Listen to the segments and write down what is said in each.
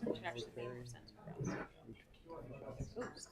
It should actually be more sent to us. Oops.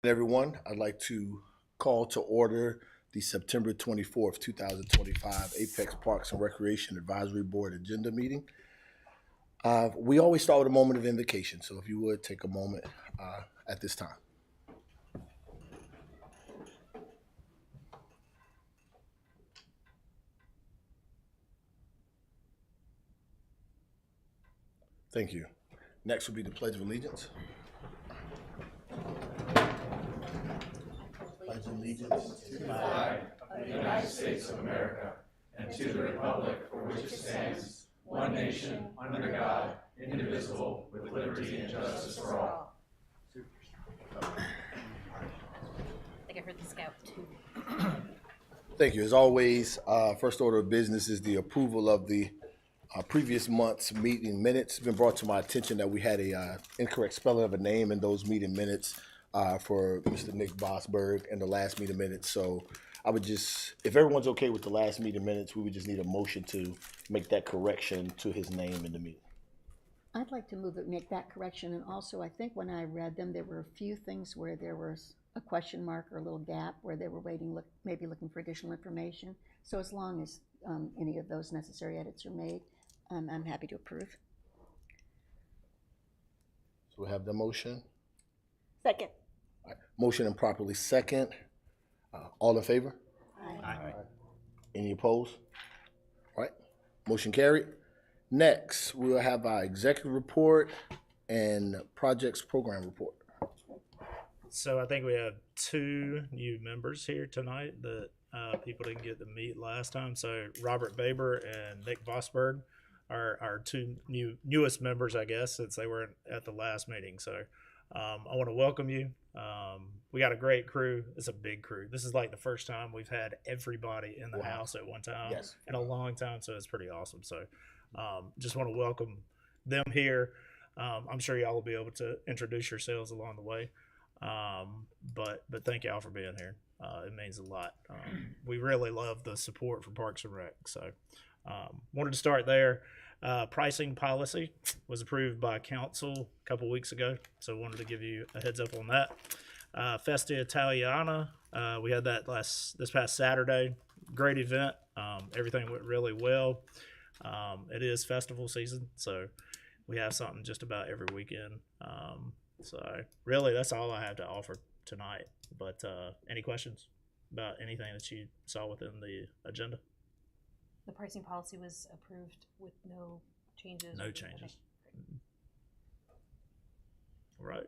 Everyone, I'd like to call to order the September 24th, 2025 Apex Parks and Recreation Advisory Board agenda meeting. We always start with a moment of invocation, so if you would take a moment at this time. Thank you. Next will be the Pledge of Allegiance. Pledge allegiance to the flag of the United States of America and to the republic for which it stands, one nation, under God, indivisible, with liberty and justice for all. I think I heard the scout too. Thank you. As always, first order of business is the approval of the previous month's meeting minutes. It's been brought to my attention that we had a incorrect spelling of a name in those meeting minutes for Mr. Nick Bosberg in the last meeting minutes. So I would just, if everyone's okay with the last meeting minutes, we would just need a motion to make that correction to his name in the meeting. I'd like to move it, make that correction, and also I think when I read them, there were a few things where there was a question mark or a little gap where they were waiting, maybe looking for additional information. So as long as any of those necessary edits are made, I'm happy to approve. So we have the motion. Second. All right. Motion and properly second. All in favor? Aye. Any opposed? All right. Motion carried. Next, we'll have our executive report and projects program report. So I think we have two new members here tonight that people didn't get to meet last time. So Robert Baber and Nick Vosberg are our two newest members, I guess, since they were at the last meeting. So I want to welcome you. We got a great crew. It's a big crew. This is like the first time we've had everybody in the house at one time in a long time. So it's pretty awesome. So just want to welcome them here. I'm sure y'all will be able to introduce yourselves along the way. But thank y'all for being here. It means a lot. We really love the support from Parks and Rec. So wanted to start there. Pricing policy was approved by council a couple weeks ago, so wanted to give you a heads up on that. Festa Italiana, we had that this past Saturday. Great event. Everything went really well. It is festival season, so we have something just about every weekend. So really, that's all I have to offer tonight. But any questions about anything that you saw within the agenda? The pricing policy was approved with no changes? No or- changes. All right.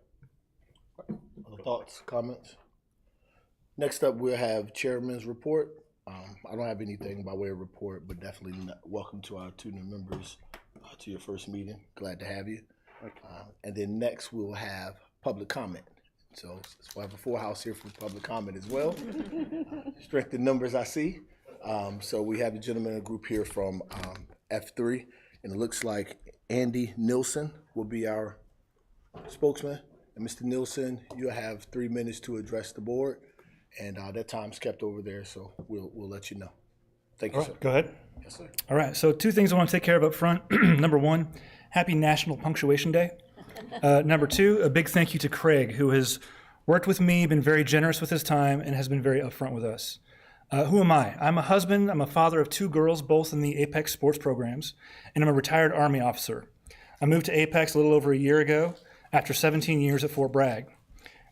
Other thoughts, comments? Next up, we'll have chairman's report. I don't have anything by way of report, but definitely welcome to our two new members to your first meeting. Glad to have you. And then next, we'll have public comment. So we'll have a full house here for public comment as well. Strength in numbers, I see. So we have the gentleman in a group here from F3, and it looks like Andy Nilsson will be our spokesman. And Mr. Nilsson, you have 3 minutes to address the board, and that time's kept over there, so we'll let you know. Thank you, All sir. right, go ahead. Yes, sir. All right, so 2 things I want to take care of up front. Number 1, happy National Punctuation Day. Number 2, a big thank you to Craig, who has worked with me, been very generous with his time, and has been very upfront with us. Who am I? I'm a husband. I'm a father of 2 girls, both in the Apex sports programs, and I'm a retired Army officer. I moved to Apex a little over a year ago after 17 years at Fort Bragg.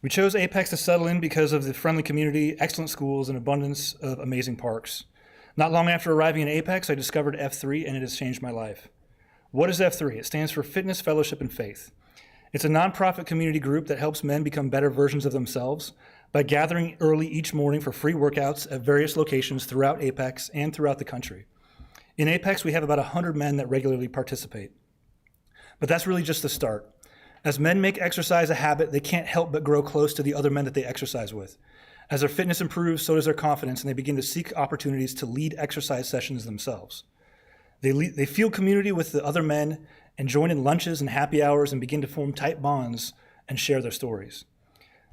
We chose Apex to settle in because of the friendly community, excellent schools, and abundance of amazing parks. Not long after arriving in Apex, I discovered F3, and it has changed my life. What is F3? It stands for Fitness, Fellowship, and Faith. It's a nonprofit community group that helps men become better versions of themselves by gathering early each morning for free workouts at various locations throughout Apex and throughout the country. In Apex, we have about 100 men that regularly participate. But that's really just the start. As men make exercise a habit, they can't help but grow close to the other men that they exercise with. As their fitness improves, so does their confidence, and they begin to seek opportunities to lead exercise sessions themselves. They feel community with the other men and join in lunches and happy hours and begin to form tight bonds and share their stories.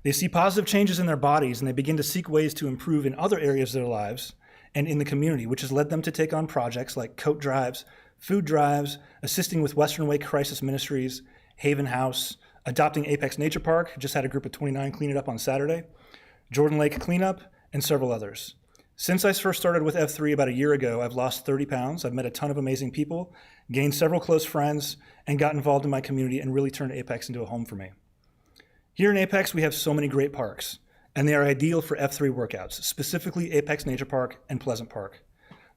They see positive changes in their bodies, and they begin to seek ways to improve in other areas of their lives and in the community, which has led them to take on projects like coat drives, food drives, assisting with Western Way Crisis Ministries, Haven House, adopting Apex Nature Park, just had a group of 29 clean it up on Saturday, Jordan Lake Cleanup, and several others. Since I first started with F3 about a year ago, I've lost 30 pounds, I've met a ton of amazing people, gained several close friends, and got involved in my community and really turned Apex into a home for me. Here in Apex, we have so many great parks, and they are ideal for F3 workouts, specifically Apex Nature Park and Pleasant Park.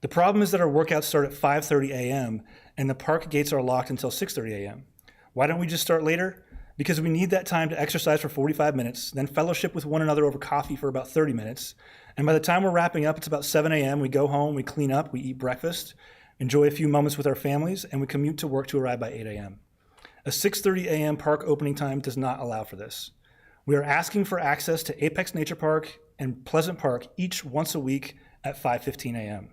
The problem is that our workouts start at 5:30 a.m., and the park gates are locked until 6:30 a.m. Why don't we just start later? Because we need that time to exercise for 45 minutes, then fellowship with one another over coffee for about 30 minutes, and by the time we're wrapping up, it's about 7 a.m., we go home, we clean up, we eat breakfast, enjoy a few moments with our families, and we commute to work to arrive by 8 a.m. A 6:30 a.m. park opening time does not allow for this. We are asking for access to Apex Nature Park and Pleasant Park each once a week at 5:15 a.m.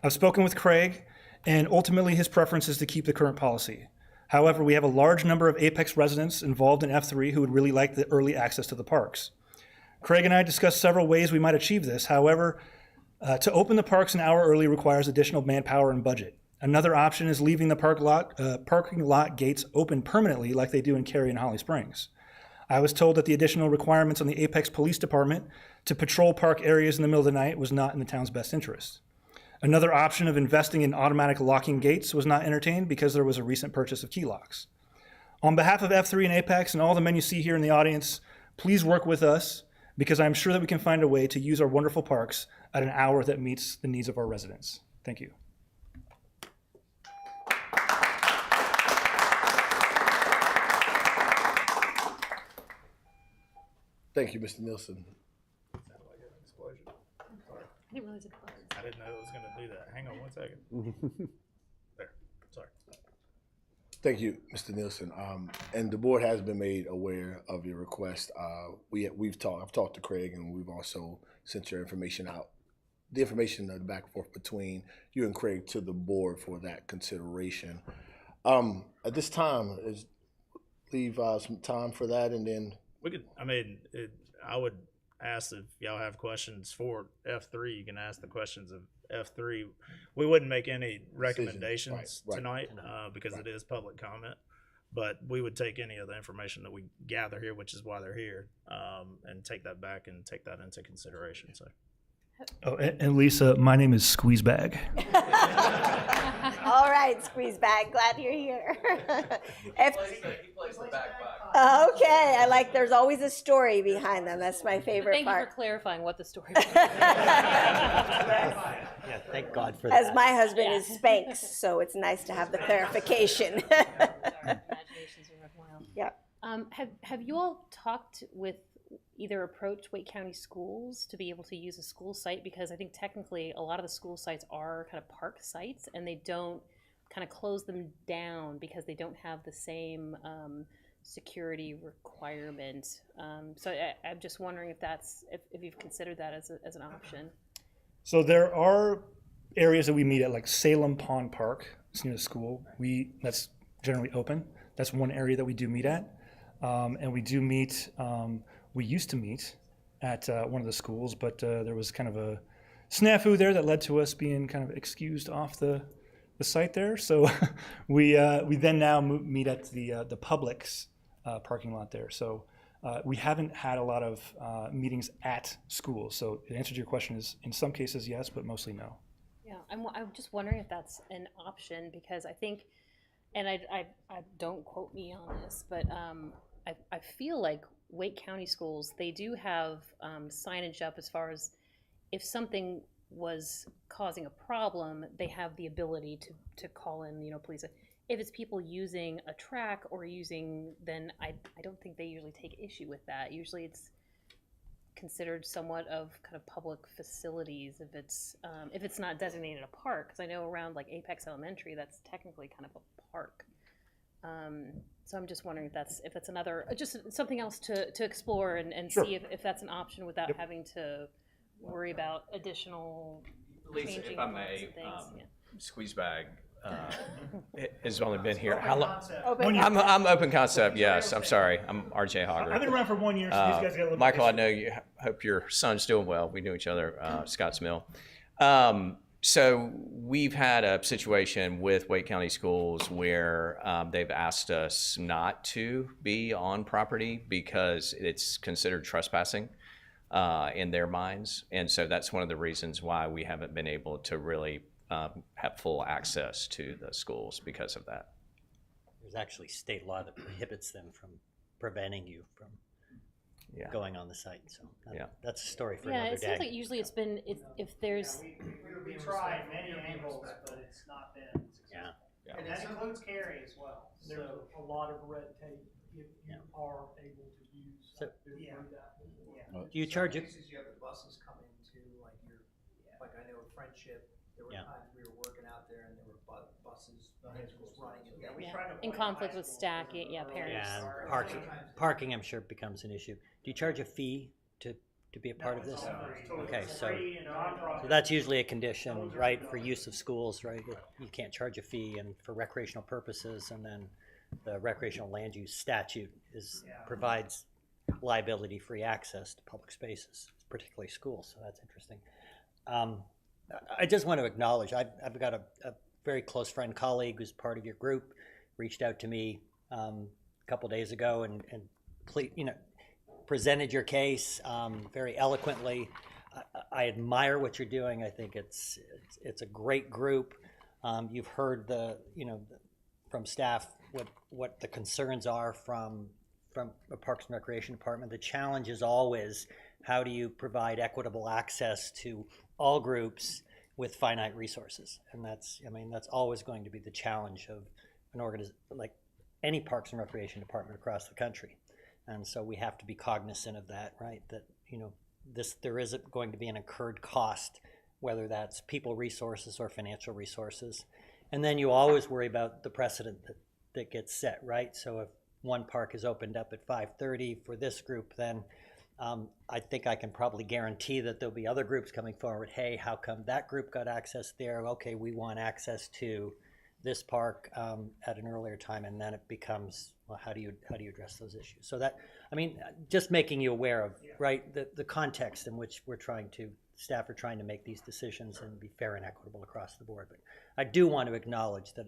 I've spoken with Craig, and ultimately his preference is to keep the current policy. However, we have a large number of Apex residents involved in F3 who would really like the early access to the parks. Craig and I discussed several ways we might achieve this. However, to open the parks an hour early requires additional manpower and budget. Another option is leaving the parking lot gates open permanently like they do in Cary and Holly Springs. I was told that the additional requirements on the Apex Police Department to patrol park areas in the middle of the night was not in the town's best interest. Another option of investing in automatic locking gates was not entertained because there was a recent purchase of key locks. On behalf of F3 and Apex and all the men you see here in the audience, please work with us because I'm sure that we can find a way to use our wonderful parks at an hour that meets the needs of our residents. Thank you. Thank you, Mr. Nilsson. I didn't realize it was. I didn't know it was going to do that. Hang on one second. There. Sorry. Thank you, Mr. Nilsson. And the board has been made aware of your request. I've talked to Craig, and we've also sent your information out. The information back and forth between you and Craig to the board for that consideration. At this time, leave some time for that, and then We could, I would ask if y'all have questions for F3, you can ask the questions of F3. We wouldn't make any recommendations Right. tonight because it is public comment, but we would take any of the information that we gather here, which is why they're here, and take that back and take that into consideration. So. Oh, and Lisa, my name is Squeezebag. All right, Squeeze Bag, glad you're here. He plays the bagpipe. Okay, I like, there's always a story behind them. That's my favorite Thank you part. for clarifying what the story Yeah, thank God for As that. my husband is Spanx, so it's nice to have the clarification. Imaginations are wild. Yep. Have you all talked with, either approached Wake County schools to be able to use a school site? Because I think technically a lot of the school sites are kind of park sites, and they don't kind of close them down because they don't have the same security requirement. So I'm just wondering if that's, if you've considered that as an option. So there are areas that we meet at, like Salem Pond Park. It's near the school. That's generally open. That's one area that we do meet at, and we do meet. We used to meet at one of the schools, but there was kind of a snafu there that led to us being kind of excused off the site there. So we then now meet at the Publix parking lot there. So we haven't had a lot of meetings at schools. So the answer to your question is, in some cases, yes, but mostly no. Yeah, I'm just wondering if that's an option, because I think, and I don't quote me on this, but I feel like Wake County schools, they do have signage up as far as if something was causing a problem, they have the ability to call in, police. If it's people using a track or then I don't think they usually take issue with that. Usually it's considered somewhat of kind of public facilities if it's not designated a park, because I know around like Apex Elementary that's technically kind of a park. So I'm just wondering if that's another, just something else to explore and Sure. see if that's an option without Yep. having to worry about additional Lisa, changing if I of may, things. Yeah. Squeeze Bag has only been here. How long? Open- I'm open concept. Yes, I'm sorry. I'm RJ I've been Hogger. around for 1 year, so these guys got a little Michael, I bit. know you. Hope your son's doing well. We knew each other, Scotts Mill. So we've had a situation with Wake County Schools where they've asked us not to be on property because it's considered trespassing in their minds. And so that's one of the reasons why we haven't been able to really have full access to the schools because of that. There's actually state law that prohibits them from preventing you from Yeah. going on the site. So Yeah. that's a story for Yeah, another it seems day. like usually it's been if there's We tried many angles, but it's not been successful. Yeah. And that includes carry as well. There's a lot of red tape if you Yeah. are able to use. So- Yeah. Yeah. Do you charge it? Cases you have the buses come into, like like I know Friendship, there were Yeah. times we were working out there and there were buses, vehicles running. And we yeah, tried to in avoid conflict high with school stacking, yeah, early parents. Yeah, on. and parking I'm sure becomes an issue. Do you charge a fee to be a part of this? Okay, so that's usually a condition, right, for use of schools, right? You can't charge a fee and for recreational purposes, and then the recreational land use statute provides liability-free access to public spaces, particularly schools, so that's interesting. I just want to acknowledge, I've got a very close friend, colleague who's part of your group, reached out to me a couple days ago and presented your case very eloquently. I admire what you're doing. I think it's a great group. You've heard from staff what the concerns are from the Parks and Recreation Department. The challenge is always, how do you provide equitable access to all groups with finite resources? And that's always going to be the challenge of an organization like any Parks and Recreation Department across the country. And so we have to be cognizant of that, right? That, there is going to be an incurred cost, whether that's people resources or financial resources. And then you always worry about the precedent that gets set, right? So if one park is opened up at 5:30 for this group, then I think I can probably guarantee that there'll be other groups coming forward. Hey, how come that group got access there? Okay, we want access to this park at an earlier time, and then it becomes, well, how do you address those issues? So that, just making you aware of, right, the context in which staff are trying to make these decisions and be fair and equitable across the board. But I do want to acknowledge that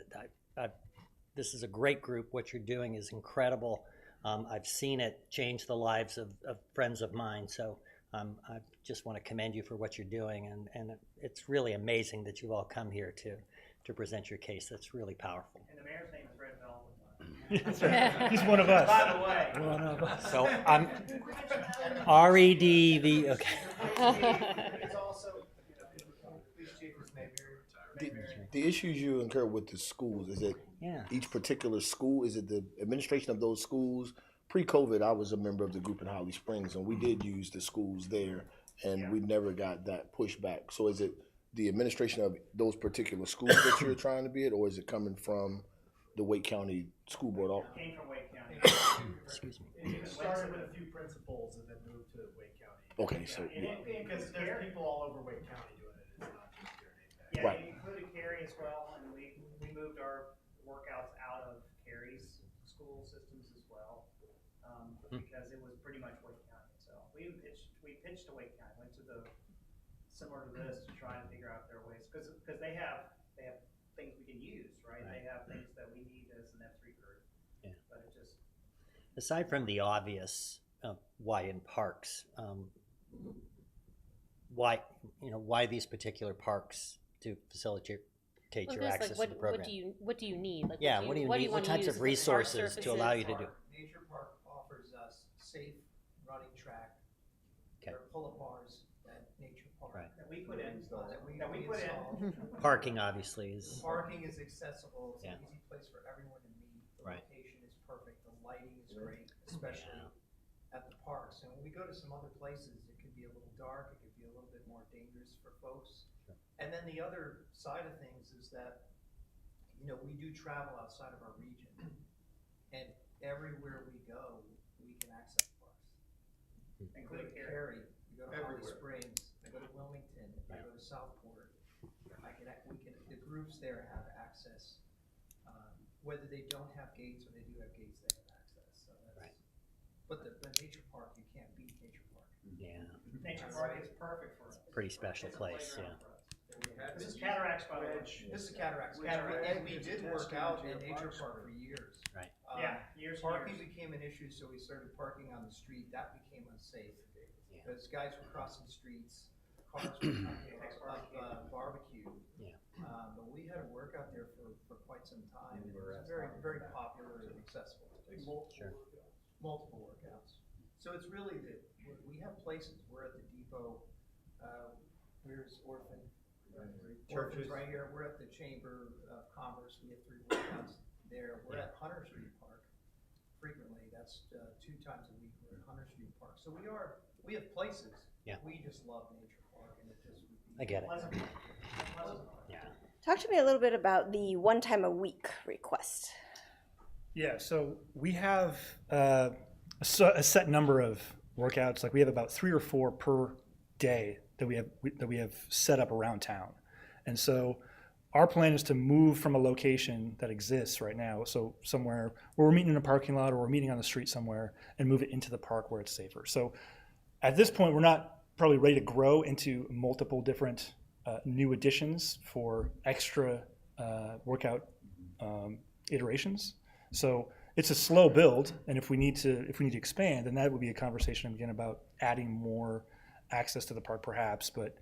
this is a great group. What you're doing is incredible. I've seen it change the lives of friends of mine. So I just want to commend you for what you're doing. And it's really amazing that you've all come here to to present your case. That's really powerful. And the mayor's name is Red Velvet. That's right. He's one of us. By the way. One of us. So I'm REDV. Okay. It's also, police chief is maybe. The issues you incur with the schools, is it Yeah. each particular school? Is it the administration of those schools? Pre-COVID, I was a member of the group in Holly Springs, and we did use the schools there, and we never got that pushback. So is it the administration of those particular schools that you're trying to be at, or is it coming from the Wake County School Board? Came from Wake County. Excuse me. It started with a few principals and then moved to Wake County. Okay, so, yeah. Because there's people all over Wake County doing it, it's not just here in APEC. Yeah, Right. it included Cary as well, and we moved our workouts out of Cary's school systems as well, because it was pretty much Wake County. So we pitched to Wake County, went to the, similar to this, to try and figure out their ways, because they have things we can use, right? They have things that we need as an F3 group. Yeah. But it just, Aside from the obvious, why in parks, why these particular parks to facilitate your access to the program? What do you need? Like, Yeah, what do you need? What wanna types use? of Is it park resources to allow you to do? Nature Park offers us safe running track, Okay. or pull-up bars at Nature Park. Right. That we put in, that we put in. Parking obviously is, Parking is accessible, it's Yeah. an easy place for everyone to meet, the Right. location is perfect, the lighting is great, especially at the parks. And when we go to some other places, it could be a little dark, it could be a little bit more dangerous for folks. Sure. And then the other side of things is that, we do travel outside of our region, and everywhere we go, we can access parks. Including Cary, we go to Holly Springs, I go to Wilmington, I go to Southport. The groups there have access, whether they don't have gates or they do have gates, they have access, so that's. Right. But the nature park, you can't beat Nature Park. yeah, Nature Park is perfect for us. pretty special It's a place, playground yeah. for us. This is Cataracts, by the way. This is Cataracts, and we did work out in Nature Park for years. Right. Yeah, years. Parking became an issue, so we started parking on the street, that became unsafe. Yeah. Because guys were crossing streets, cars were coming up barbecue. Yeah. But we had a workout there for quite some time, and it was very, very popular and accessible. Sure. Multiple workouts. So it's really we have places, we're at the depot, where's Orphan? Orphan's right here, we're at the Chamber of Commerce, we have 3 workouts there. We're at Hunter Street Park frequently, that's 2 times a week, we're at Hunter Street Park. So we have places. Yeah. We just love Nature Park, and it just would be. I get it. Pleasant. Yeah. Talk to me a little bit about the one time a week request. Yeah, so we have a set number of workouts. Like we have about 3 or 4 per day that we have set up around town, and so our plan is to move from a location that exists right now, so somewhere where we're meeting in a parking lot or we're meeting on the street somewhere, and move it into the park where it's safer. So at this point, we're not probably ready to grow into multiple different new additions for extra workout iterations. So it's a slow build, and if we need to expand, then that would be a conversation again about adding more access to the park, perhaps. But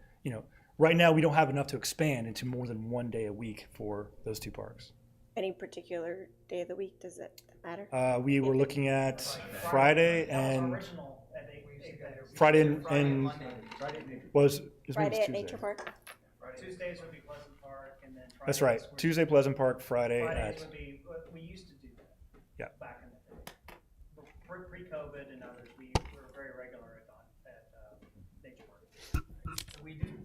right now we don't have enough to expand into more than 1 day a week for those 2 parks. Any particular day of the week, does it matter? We were looking at Friday and Original at Apex. Friday and was Friday at Nature Park? Tuesdays would be Pleasant Park, and then Fridays. That's right. would- Tuesday Pleasant Park, Friday Fridays at would be, we used to do that. Yeah. Back in the day. Pre-COVID and others, we were very regular at Nature Park. So we did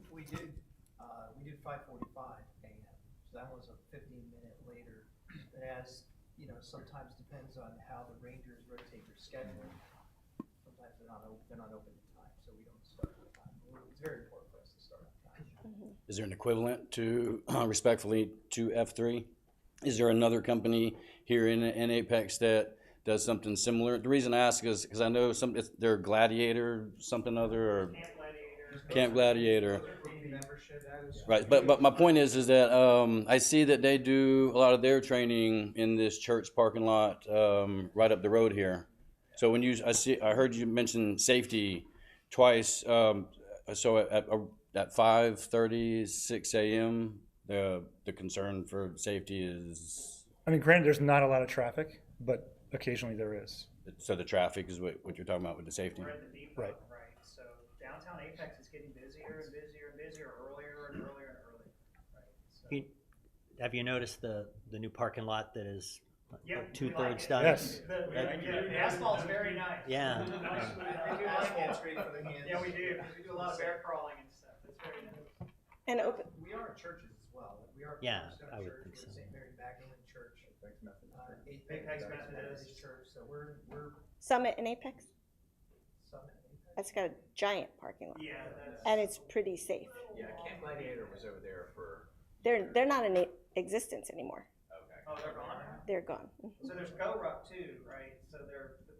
5:45 a.m. So that was a 15-minute later. But as, sometimes depends on how the Rangers rotate their schedule. Sometimes they're not open in time, so we don't start on time. It's very important for us to start on time. Is there an equivalent to, respectfully, to F3? Is there another company here in Apex that does something similar? The reason I ask is because I know they're Gladiator, something other, or Camp Gladiator. Right, but my point is that I see that they do a lot of their training in this church parking lot right up the road here. So when I heard you mention safety twice. So at 5:30, 6 a.m. The concern for safety is, I mean, granted, there's not a lot of traffic, but occasionally there is. so the traffic is what you're talking about with the safety? We're at the depot, Right. right? So downtown Apex is getting busier and busier and busier, earlier and earlier and earlier, right? So, Have you noticed the new parking lot that is yeah, we like 2/3 it. done? Yes. The asphalt's very nice. Yeah. I do like Asphalt's it. great for the hands. Yeah, we do, because we do a lot of bear crawling and stuff. It's very nice. And open, We are churches as well. We are. Yeah, Cornerstone I would Church, think we're so. St. Mary Magdalene Church. Apex Methodist Church, so we're Summit and Apex, Summit. that's got a giant parking lot, Yeah, that's. and it's pretty safe. Yeah, Camp Gladiator was over there for, They're not in existence anymore. okay. Oh, they're gone. They're gone. So there's Go Ruck too, right? So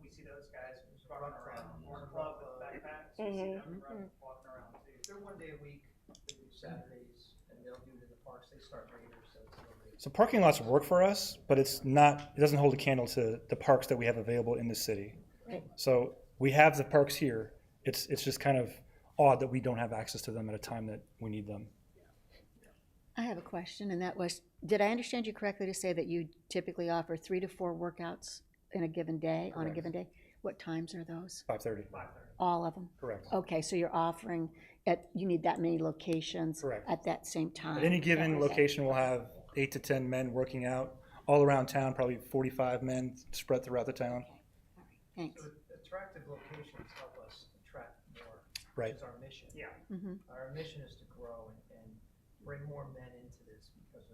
we see those guys running around, more club with backpacks. We see them walking around too. They're 1 day a week, they do Saturdays, and they'll do it in the parks. They start later, so it's a little bit. So parking lots work for us, but it's not, it doesn't hold a candle to the parks that we have available in the city. Right. So we have the parks here. It's just kind of odd that we don't have access to them at a time that we need them. I have a question, and that was, did I understand you correctly to say that you typically offer 3 to 4 workouts in a given day, on a given day? What times are those? 5:30. All of them? Correct. Okay, so you're offering you need that many locations Correct. at that same time? At any given That was it. location, we'll have 8 to 10 men working out all around town, probably 45 men spread throughout the town. Thanks. So attractive locations help us attract more. Right. Which is our mission. Yeah. Our mission is to grow and bring more men into this because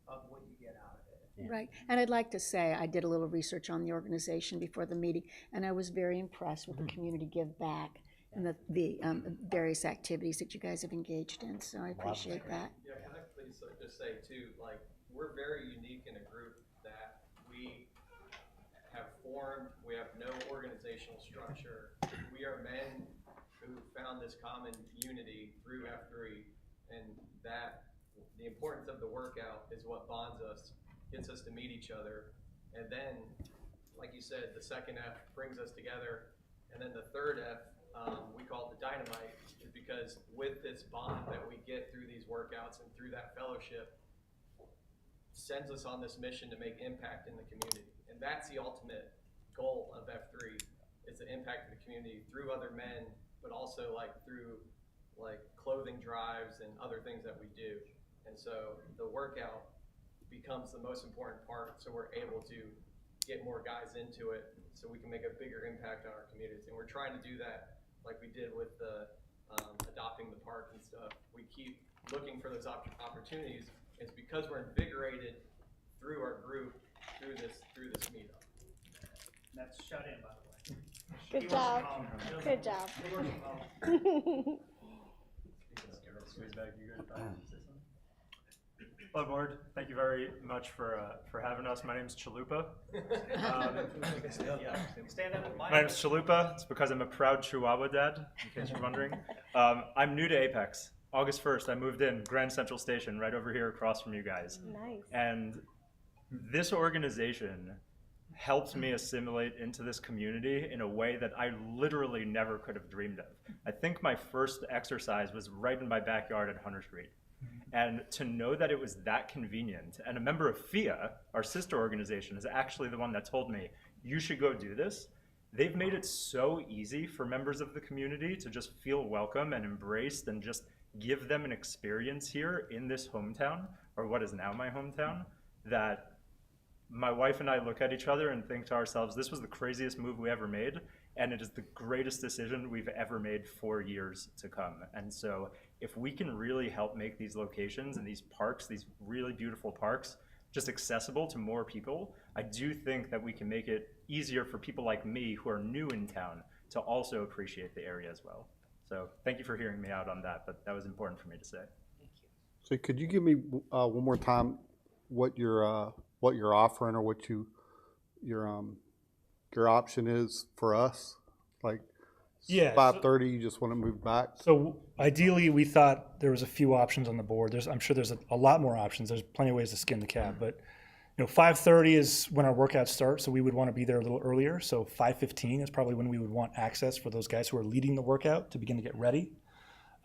of what you get out of it. Right, and I'd like to say, I did a little research on the organization before the meeting, and I was very impressed with the community give back and the various activities that you guys have engaged in, so I appreciate that. Yeah, can I please just say too, like, we're very unique in a group that we have formed, we have no organizational structure. We are men who found this common unity through F3, and that the importance of the workout is what bonds us, gets us to meet each other. And then, like you said, the second F brings us together. And then the third F, we call it the dynamite, is because with this bond that we get through these workouts and through that fellowship, sends us on this mission to make impact in the community. And that's the ultimate goal of F3, is to impact the community through other men, but also like through like clothing drives and other things that we do. And so the workout becomes the most important part, so we're able to get more guys into it so we can make a bigger impact on our communities. And we're trying to do that like we did with the adopting the park and stuff. We keep looking for those opportunities. It's because we're invigorated through our group, through this meetup. That's shut in, by the way. Good He wants to job. call him. Good job. He wants to call him. Hello, board. Thank you very much for having us. My name is Chalupa. Stand up with My name is Chalupa. It's because I'm a proud Chihuahua dad, in case you're wondering. I'm new to Apex. August 1st, I moved in Grand Central Station, right over here across from you guys. Nice. And this organization helped me assimilate into this community in a way that I literally never could have dreamed of. I think my first exercise was right in my backyard at Hunter Street. And to know that it was that convenient, and a member of FIA, our sister organization, is actually the one that told me, you should go do this. They've made it so easy for members of the community to just feel welcome and embraced and just give them an experience here in this hometown, or what is now my hometown, that my wife and I look at each other and think to ourselves, this was the craziest move we ever made, and it is the greatest decision we've ever made for years to come. And so if we can really help make these locations and these parks, these really beautiful parks, just accessible to more people, I do think that we can make it easier for people like me who are new in town to also appreciate the area as well. So thank you for hearing me out on that, but that was important for me to say. So could you give me one more time what you're offering, or what your option is for us? Like, Yeah, 5:30, you just want to move back? So ideally, we thought there was a few options on the board. I'm sure there's a lot more options. There's plenty of ways to skin the cat, but 5:30 is when our workouts start, so we would want to be there a little earlier. So 5:15 is probably when we would want access for those guys who are leading the workout to begin to get ready.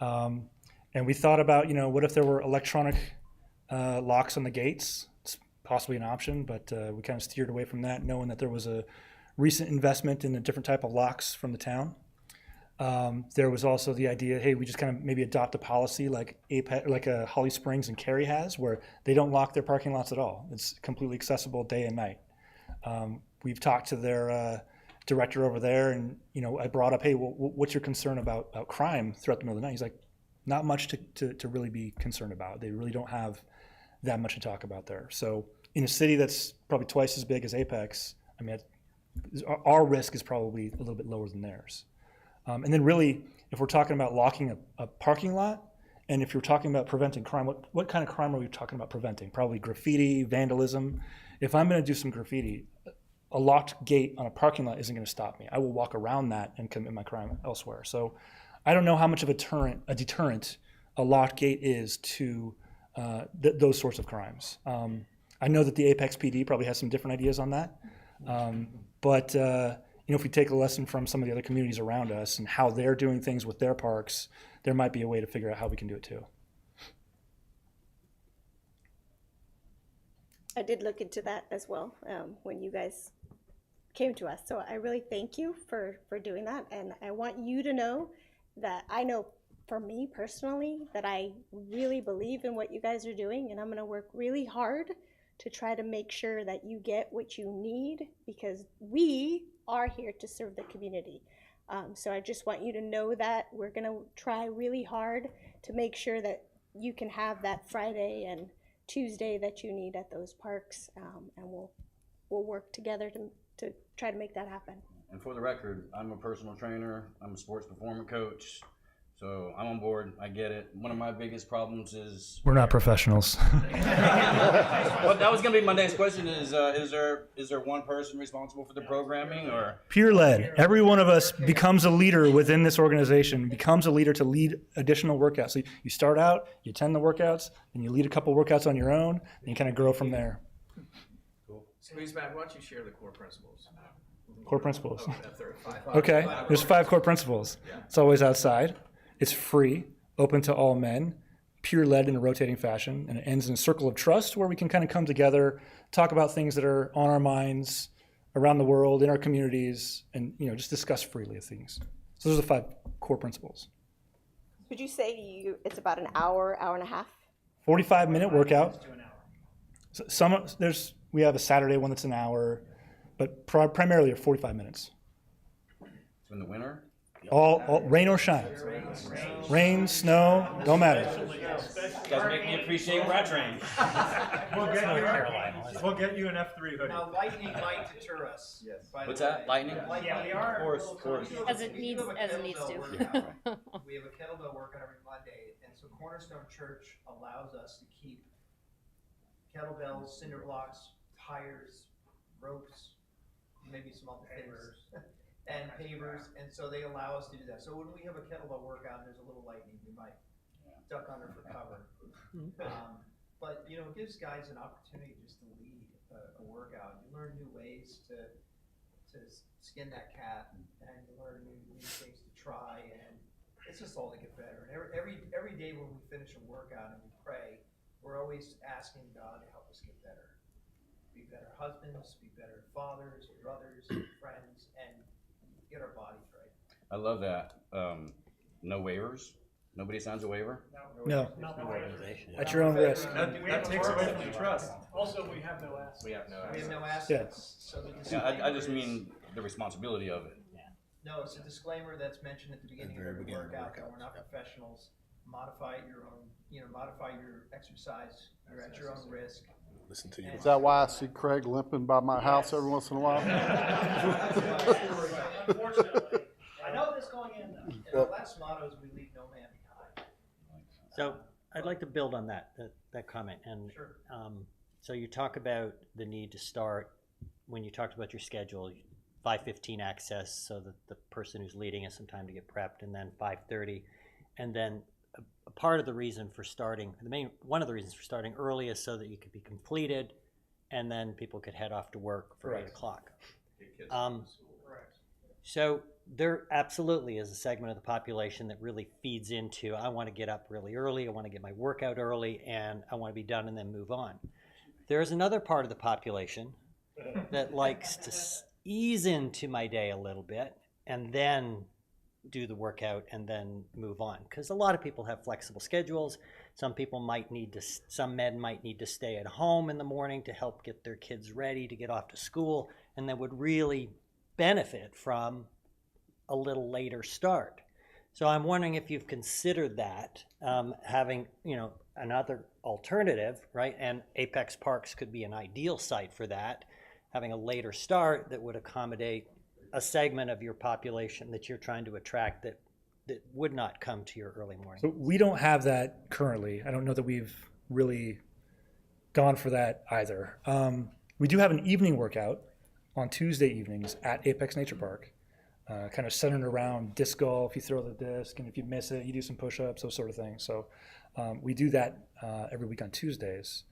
And we thought about, what if there were electronic locks on the gates. It's possibly an option, but we kind of steered away from that, knowing that there was a recent investment in a different type of locks from the town. There was also the idea, hey, we just kind of maybe adopt a policy like Holly Springs and Cary has, where they don't lock their parking lots at all. It's completely accessible day and night. We've talked to their director over there, and I brought up, hey, well, what's your concern about crime throughout the middle of the night? He's like, not much to really be concerned about. They really don't have that much to talk about there. So in a city that's probably twice as big as Apex, I mean, our risk is probably a little bit lower than theirs. And then really, if we're talking about locking a parking lot, and if you're talking about preventing crime, what kind of crime are we talking about preventing? Probably graffiti, vandalism. If I'm going to do some graffiti, a locked gate on a parking lot isn't going to stop me. I will walk around that and commit my crime elsewhere. So I don't know how much of a deterrent a locked gate is to those sorts of crimes. I know that the Apex PD probably has some different ideas on that. But if we take a lesson from some of the other communities around us and how they're doing things with their parks, there might be a way to figure out how we can do it too. I did look into that as well when you guys came to us. So I really thank you for doing that. And I want you to know that I know for me personally that I really believe in what you guys are doing, and I'm going to work really hard to try to make sure that you get what you need, because we are here to serve the community. So I just want you to know that we're going to try really hard to make sure that you can have that Friday and Tuesday that you need at those parks, and we'll work together to try to make that happen. And for the record, I'm a personal trainer. I'm a sports performance coach. So I'm on board. I get it. One of my biggest problems is We're not professionals. well, that was going to be my next question. Is there one person responsible for the programming, or Peer led. Every one of us becomes a leader within this organization, becomes a leader to lead additional workouts. So you start out, you attend the workouts, and you lead a couple workouts on your own, and you kind of grow from there. Squeeze back, why don't you share the core principles? Core principles. Oh, that's there, five. Okay, there's 5 core principles. It's always outside. It's free, open to all men, peer-led in a rotating fashion, and it ends in a circle of trust where we can kind of come together, talk about things that are on our minds, around the world, in our communities, and just discuss freely of things. So those are the 5 core principles. Would you say it's about an hour, hour and a half? 45-minute workout. We have a Saturday one that's an hour, but primarily 45 minutes. in the winter? All rain or shine. Rain, snow, don't matter. You guys make me appreciate rat train. We'll get you an F3 hoodie. Now, lightning might deter us. Yes. What's that? Lightning? Yeah, we are. Of course. As it needs to. We have a kettlebell workout every Monday, and so Cornerstone Church allows us to keep kettlebells, cinder blocks, tires, ropes, maybe some other things, and pavers, and so they allow us to do that. So when we have a kettlebell workout and there's a little lightning, we might duck under for cover. But it gives guys an opportunity just to lead a workout. You learn new ways to skin that cat, and you learn new things to try, and it's just all to get better. And every day when we finish a workout and we pray, we're always asking God to help us get better. Be better husbands, be better fathers, brothers, friends, and get our bodies right. I love that. No waivers? Nobody signs a waiver? No. At your own risk. That takes away from the trust. Also, we have no assets. We have no We have no assets. assets, so the Yeah, I just mean the responsibility of it. No, it's a disclaimer that's mentioned at the beginning of every workout that we're not professionals. Modify your own, modify your exercise. You're at your own risk. Listen to you. Is that why I see Craig limping by my house every once in a while? Unfortunately, I know this going in though. And our last motto is we leave no man behind. So I'd like to build on that comment. And Sure. so you talk about the need to start, when you talked about your schedule, 5:15 access so that the person who's leading has some time to get prepped, and then 5:30. And then a part of the reason for starting, one of the reasons for starting early is so that you could be completed, and then people could head off to work for 8 o'clock. Correct. So there absolutely is a segment of the population that really feeds into, I want to get up really early, I want to get my workout early, and I want to be done and then move on. There's another part of the population that likes to ease into my day a little bit and then do the workout and then move on. Because a lot of people have flexible schedules. Some men might need to stay at home in the morning to help get their kids ready to get off to school, and that would really benefit from a little later start. So I'm wondering if you've considered that, having, another alternative, right? And Apex Parks could be an ideal site for that, having a later start that would accommodate a segment of your population that you're trying to attract that would not come to your early morning. So we don't have that currently. I don't know that we've really gone for that either. We do have an evening workout on Tuesday evenings at Apex Nature Park, kind of centered around disc golf. You throw the disc, and if you miss it, you do some push-ups, those sort of things. So we do that every week on Tuesdays.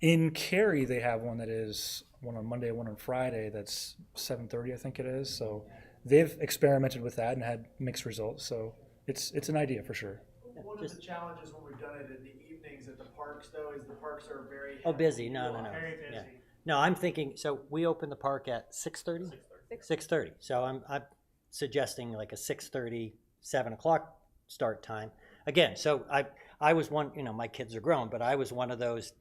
In Cary, they have one that is one on Monday, one on Friday. That's 7:30, I think it is. So they've experimented with that and had mixed results. So it's an idea for sure. One of the challenges when we've done it in the evenings at the parks, though, is the parks are very busy. No. Very busy. Yeah. No, I'm thinking, so we open the park at 6:30? 6:30. So I'm suggesting like a 6:30, 7 o'clock start time. Again, so I was one, my kids are grown, but I was one of those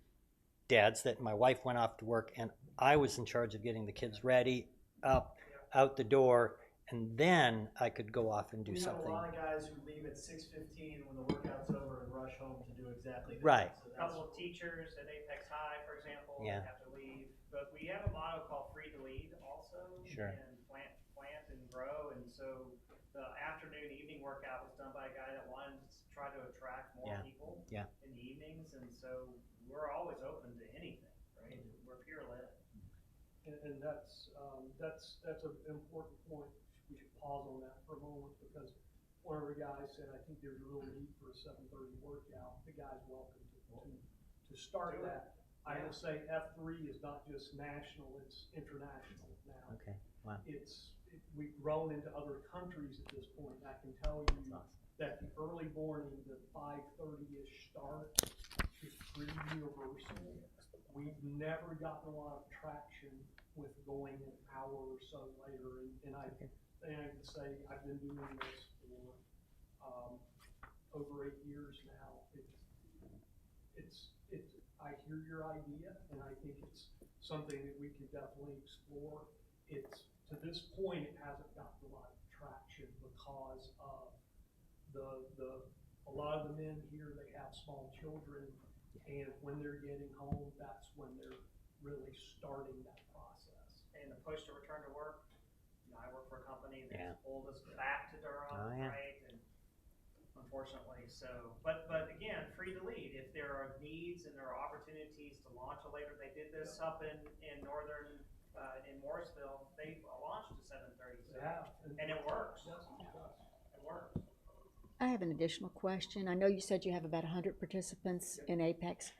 dads that my wife went off to work and I was in charge of getting the kids ready, up, out the door, and then I could go off and do something. We have a lot of guys who leave at 6:15 when the workout's over and rush home to do exactly that. Right. So A couple of teachers at Apex High, for example, Yeah. have to leave. But we have a motto called Free to Lead also. Sure. And plant and grow. And so the afternoon, evening workout was done by a guy that wanted to try to attract more Yeah. people Yeah. in the evenings. And so we're always open to anything, right? We're peer led. And that's an important point. We should pause on that for a moment because one of the guys said, I think there's a real need for a 7:30 workout. The guy's welcome to start that. I will say F3 is not just national, it's international now. Okay, wow. We've grown into other countries at this point. I can tell you that the early morning, the 5:30-ish start is pretty universal. We've never gotten a lot of traction with going an hour or so later, and I can say I've been doing this for over 8 years now. I hear your idea, and I think it's something that we can definitely explore. To this point, it hasn't gotten a lot of traction because of a lot of the men here, they have small children, and when they're getting home, that's when they're really starting that process. And the push to return to work, I work for a company that Yeah. pulled us back to Durham, Oh, yeah. right? And unfortunately, but again, free to lead. If there are needs and there are opportunities to launch a later, they did this up in northern, in Morrisville, they launched at 7:30. And it works. It works. I have an additional question. I know you said you have about 100 participants in Apex.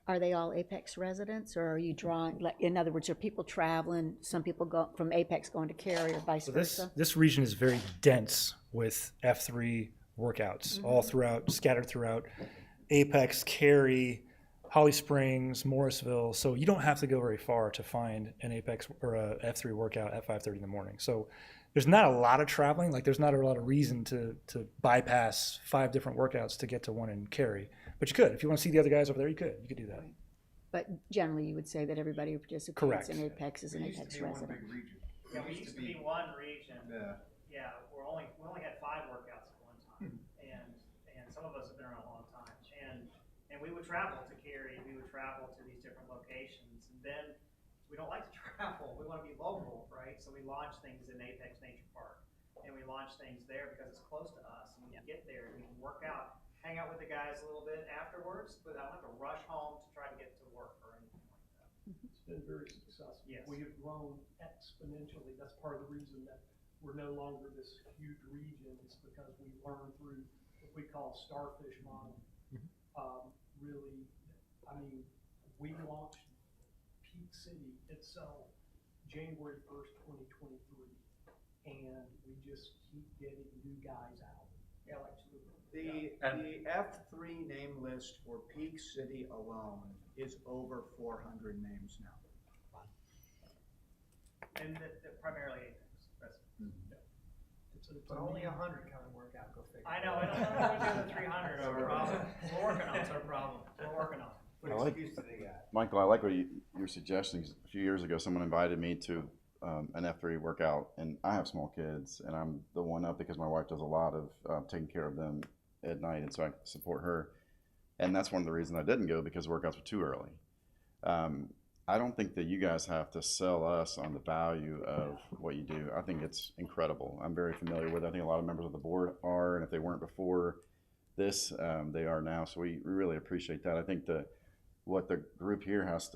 Are they all Apex residents, or are you drawing, in other words, are people traveling, some people go from Apex going to Cary or vice So versa? this region is very dense with F3 workouts, all throughout, scattered throughout Apex, Cary, Holly Springs, Morrisville. So you don't have to go very far to find an Apex or a F3 workout at 5:30 in the morning. So there's not a lot of traveling. Like there's not a lot of reason to bypass 5 different workouts to get to one in Cary. But you could, if you want to see the other guys over there, you could do that. But generally, you would say that everybody who participates Correct. in Apex is an Apex resident. Yeah, we used to be one region. Yeah. Yeah, we only had 5 workouts at one time, and some of us have been around a long time. And we would travel to Cary, we would travel to these different locations, and then we don't like to travel. We want to be local, right? So we launch things in Apex Nature Park, and we launch things there because it's close to us. And we can get there, we can work out, hang out with the guys a little bit afterwards, but I don't have to rush home to try to get to work or anything like that. It's been very successful. Yes. We have grown exponentially. That's part of the reason that we're no longer this huge region. It's because we learned through what we call starfish model. Really, I mean, we launched Peak City itself January 1st, 2023. and we just keep getting new guys out. Yeah, the F3 name list for Peak City alone is over 400 names now. And primarily Apex. But only 100 kind of work out, go figure. I know, I don't know if we're doing the 300, it's our problem. We're working on it. It's our problem. We're working on it. I like, Michael, I like what you're suggesting. A few years ago, someone invited me to an F3 workout, and I have small kids, and I'm the one up because my wife does a lot of taking care of them at night, and so I support her. And that's one of the reasons I didn't go, because workouts were too early. I don't think that you guys have to sell us on the value of what you do. I think it's incredible. I'm very familiar with it. I think a lot of members of the board are, and if they weren't before this, they are now. So we really appreciate that. I think what the group here has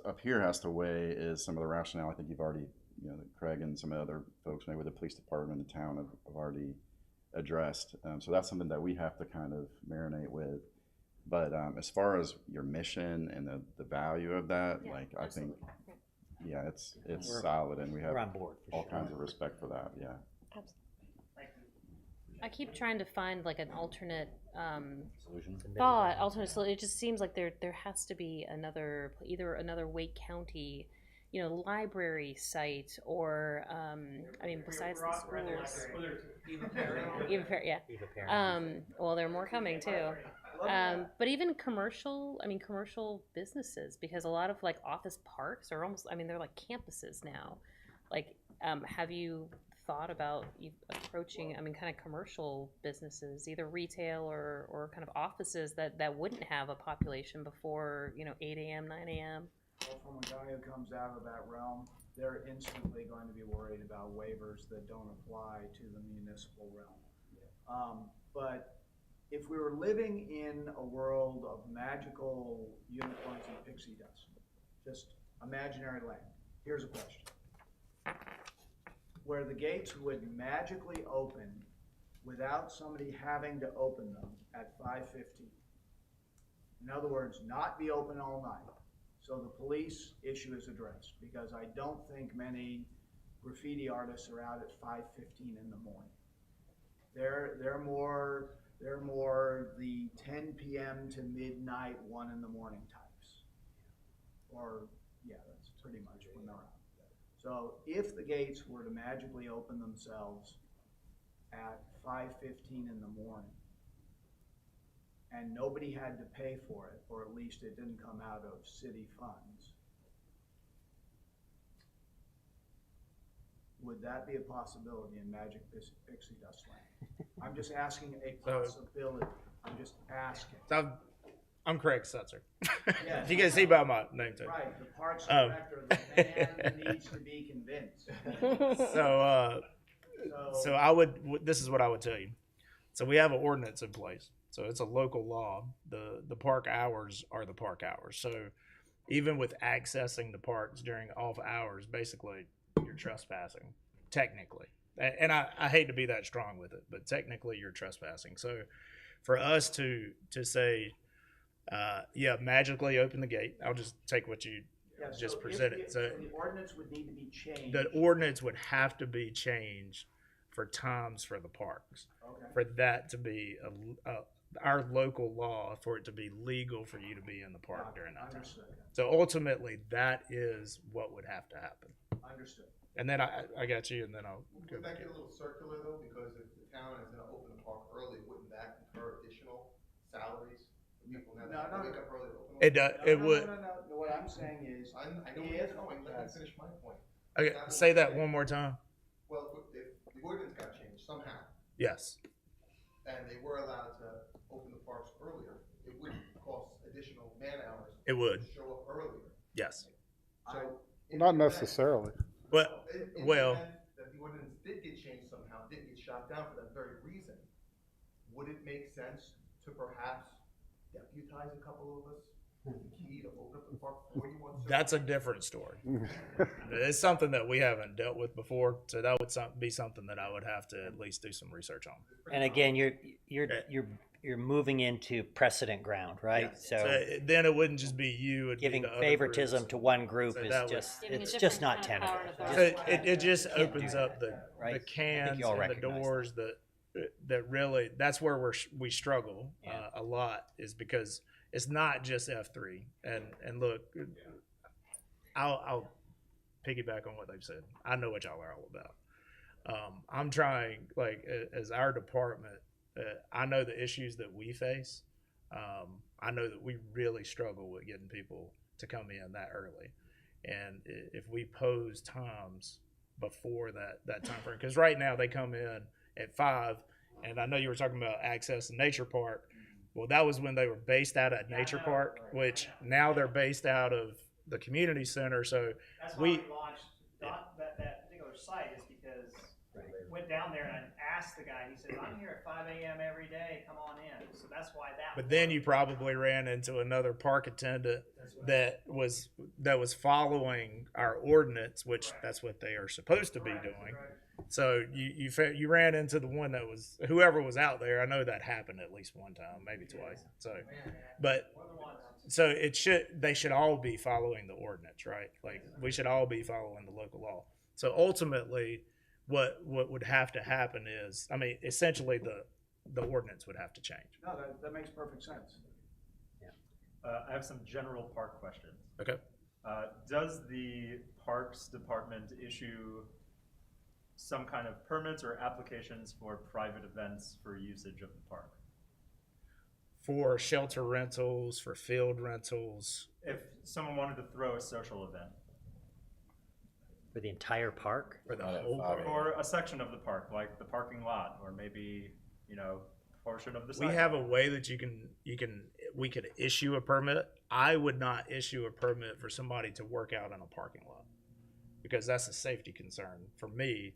to weigh is some of the rationale. I think you've already, Craig and some other folks, maybe with the police department and the town, have already addressed. So that's something that we have to kind of marinate with. But as far as your mission and the value of that, I think, yeah, it's solid, and we have We're on board for all sure. kinds of respect for that. Yeah. I keep trying to find like an alternate Solution. solution. It just seems like there has to be either another Wake County, library site, or besides the schools. Eva Perry, yeah. Well, there are more coming too. But even commercial businesses, because a lot of like office parks are almost, they're like campuses now. Like, have you thought about approaching, kind of commercial businesses, either retail or kind of offices that wouldn't have a population before, 8 a.m., 9 a.m.? Well, from a guy who comes out of that realm, they're instantly going to be worried about waivers that don't apply to the municipal realm. But if we were living in a world of magical unicorns and pixie dust, just imaginary land, here's a question. Where the gates would magically open without somebody having to open them at 5:15. In other words, not be open all night. So the police issue is addressed, because I don't think many graffiti artists are out at 5:15 in the morning. They're more the 10 p.m. to midnight, 1 in the morning types. Or, yeah, that's pretty much when they're out. So if the gates were to magically open themselves at 5:15 in the morning, and nobody had to pay for it, or at least it didn't come out of city funds, would that be a possibility in Magic Pixie Dust Land? I'm just asking a possibility. I'm just asking. So I'm Craig Setzer. Yes. You can see by my name tag. Right, the parks director, the man needs to be convinced. So this is what I would tell you. So we have an ordinance in place. So it's a local law. The park hours are the park hours. So even with accessing the parks during off hours, basically you're trespassing, technically. And I hate to be that strong with it, but technically you're trespassing. So for us to say, magically open the gate, I'll just take what you just presented. So the ordinance would need to be changed. the ordinance would have to be changed for times for the parks. Okay. For that to be our local law, for it to be legal for you to be in the park during that time. Understood. So ultimately, that is what would have to happen. Understood. And then I got you, and then I'll go Would back. that get a little circular though, because if the town is gonna open the park early, wouldn't that incur additional salaries? People have to wake up early to open It does. It would. No, what I'm saying is, I know where you're going, let me finish my point. Okay, say that one more time. Well, if the ordinance got changed somehow, Yes. and they were allowed to open the parks earlier, it would cost additional man hours. It would. To show up earlier. Yes. So. Not necessarily. But In the well. event that the ordinance did get changed somehow, did get shot down for that very reason, would it make sense to perhaps deputize a couple of us with the key to open up the park for you once? That's a different story. It's something that we haven't dealt with before, so that would be something that I would have to at least do some research on. And again, you're you're moving into precedent ground, right? Then it wouldn't just be you. It'd Giving be the other favoritism groups. to one group So is that would- just, Giving a it's different just not kind of power tenable. and So authority. it just Can't do opens that, up the right? I think cans you all and the recognize doors that really, that's where we struggle a lot, is because it's not just F3. And look, I'll piggyback on what they've said. I know what y'all are all about. I'm trying, like, as our department, I know the issues that we face. I know that we really struggle with getting people to come in that early. And if we pose times before that time frame, because right now they come in at 5, and I know you were talking about Access and Nature Park. Well, that was when they were based out at Nature Park, which now they're based out of the community center. So That's why we launched that particular site, is because we went down there and I asked the guy, he said, I'm here at 5 a.m. every day, come on in. So that's why that. But then you probably ran into another park attendant that was following our ordinance, which that's what they are supposed to be doing. So you ran into the one that was, whoever was out there. I know that happened at least one time, maybe twice. So they should all be following the ordinance, right? Like, we should all be following the local law. So ultimately, what would have to happen is, I mean, essentially the ordinance would have to change. No, that makes perfect sense. I have some general park questions. Okay. Does the Parks Department issue some kind of permits or applications for private events for usage of the park? For shelter rentals, for field rentals. If someone wanted to throw a social event. For the entire park? For the whole park. Or a section of the park, like the parking lot, or maybe, portion of the We sidewalk. have a way that we could issue a permit. I would not issue a permit for somebody to work out in a parking lot, because that's a safety concern for me.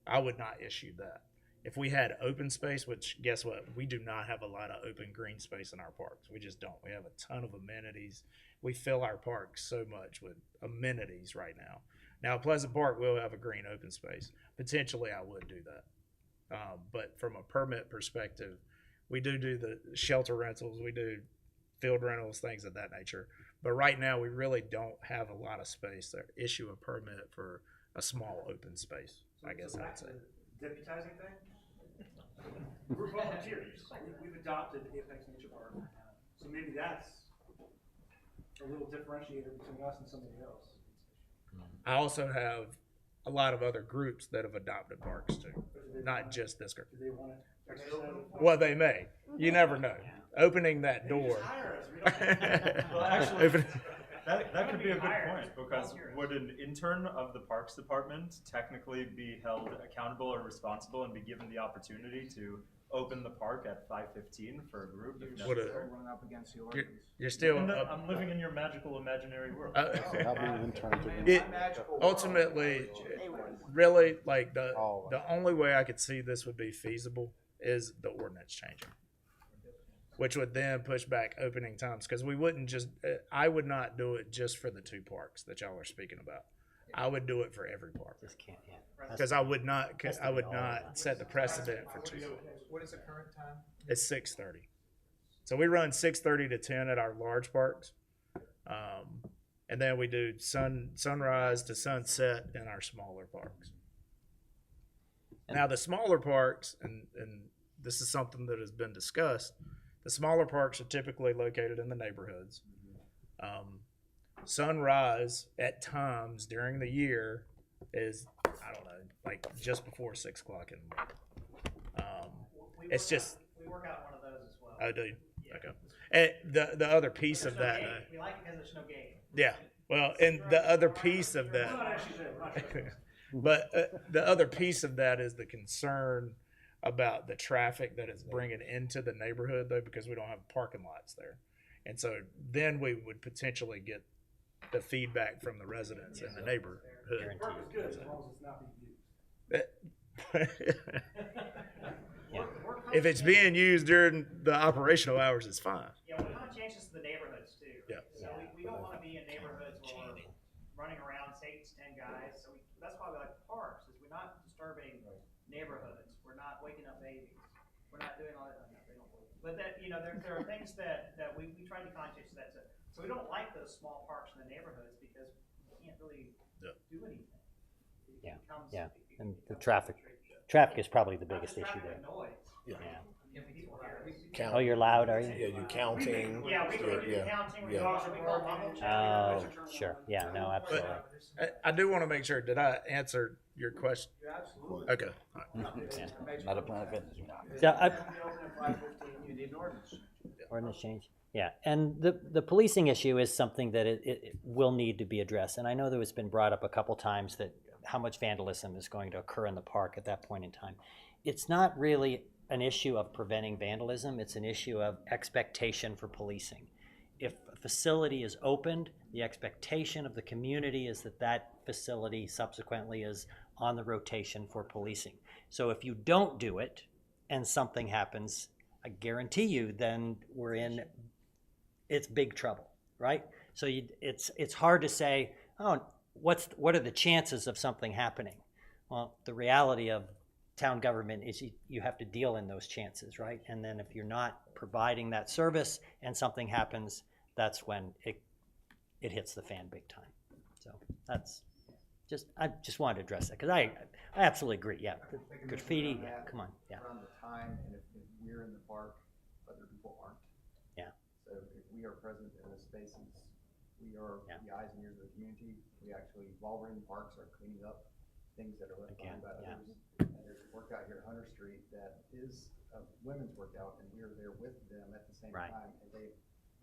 I would not issue that. If we had open space, which guess what? We do not have a lot of open green space in our parks. We just don't. We have a ton of amenities. We fill our parks so much with amenities right now. Now, Pleasant Park will have a green open space. Potentially, I would do that. But from a permit perspective, we do the shelter rentals, we do field rentals, things of that nature. But right now, we really don't have a lot of space to issue a permit for a small open space, I guess I'd say. Deputizing thing? We're volunteers. We've adopted Apex Nature Park. So maybe that's a little differentiator between us and somebody else. I also have a lot of other groups that have adopted parks too, not just this group. Do they want to exercise it? Well, they may. You never know. Opening that door. Well, actually, that could be a good point, because would an intern of the Parks Department technically be held accountable or responsible and be given the opportunity to open the park at 5:15 for a group? if necessary? Run up against the You're, ordinance. you're still. I'm living in your magical imaginary world. I'll be an intern to It, ultimately, really, like the only way I could see this would be feasible is the ordinance changing, which would then push back opening times, because we wouldn't just. I would not do it just for the 2 parks that y'all are speaking about. I would do it for every park. Just can't, Because I would not set the precedent for 2. What is the current time? It's 6:30. So we run 6:30 to 10 at our large parks. And then we do sunrise to sunset in our smaller parks. Now the smaller parks, and this is something that has been discussed, the smaller parks are typically located in the neighborhoods. Sunrise at times during the year is, I don't know, like just before 6 o'clock in the morning. It's just. We work out one of those as well. Oh, do you? Yeah. Okay. And the other piece of that. We like it because there's no gate. Yeah. Well, and the other piece of that. But the other piece of that is the concern about the traffic that it's bringing into the neighborhood, though, because we don't have parking lots there. And so then we would potentially get the feedback from the residents in the neighborhood. Park is good as long as it's not being used. If it's being used during the operational hours, it's fine. Yeah, we want to change this to the neighborhoods too. Yeah. So we don't want to be in neighborhoods where we're running around, say, 8 to 10 guys. So that's why we like parks, is we're not disturbing neighborhoods. We're not waking up babies. We're not doing all that. They don't But that, you know, there are things that we try to be conscious of that. So we don't like those small parks in the neighborhoods because we can't really do anything. It Yeah, becomes- yeah. it And the becomes traffic is probably the biggest issue traffic there. and noise. Yeah. If people hear us. Count. Oh, you're loud, are you? Yeah, you're counting. Yeah, we do Yeah, counting, we yeah. call mumble Oh, check. sure. Yeah, no, absolutely. I do want to make sure, did I answer your question? Absolutely. Okay. All right. Not a Planet Fitness. So You need an ordinance. ordinance change. Yeah, and the policing issue is something that it will need to be addressed. And I know that it's been brought up a couple times that how much vandalism is going to occur in the park at that point in time. It's not really an issue of preventing vandalism, it's an issue of expectation for policing. If a facility is opened, the expectation of the community is that that facility subsequently is on the rotation for policing. So if you don't do it and something happens, I guarantee you then it's big trouble, right? So it's hard to say, oh, what are the chances of something happening? Well, the reality of town government is you have to deal in those chances, right? And then if you're not providing that service and something happens, that's when it hits the fan big time. So I just wanted to address that because I absolutely agree. Yeah, graffiti. Yeah, come on. Yeah. Around the time, and if we're in the park, other people aren't. Yeah. So if we are present in the spaces, we are the eyes and ears of the community. We actually, while we're in the parks, are cleaning up things that are left behind by others. And there's a workout here at Hunter Street that is a women's workout, and we are there with them at the same time. And they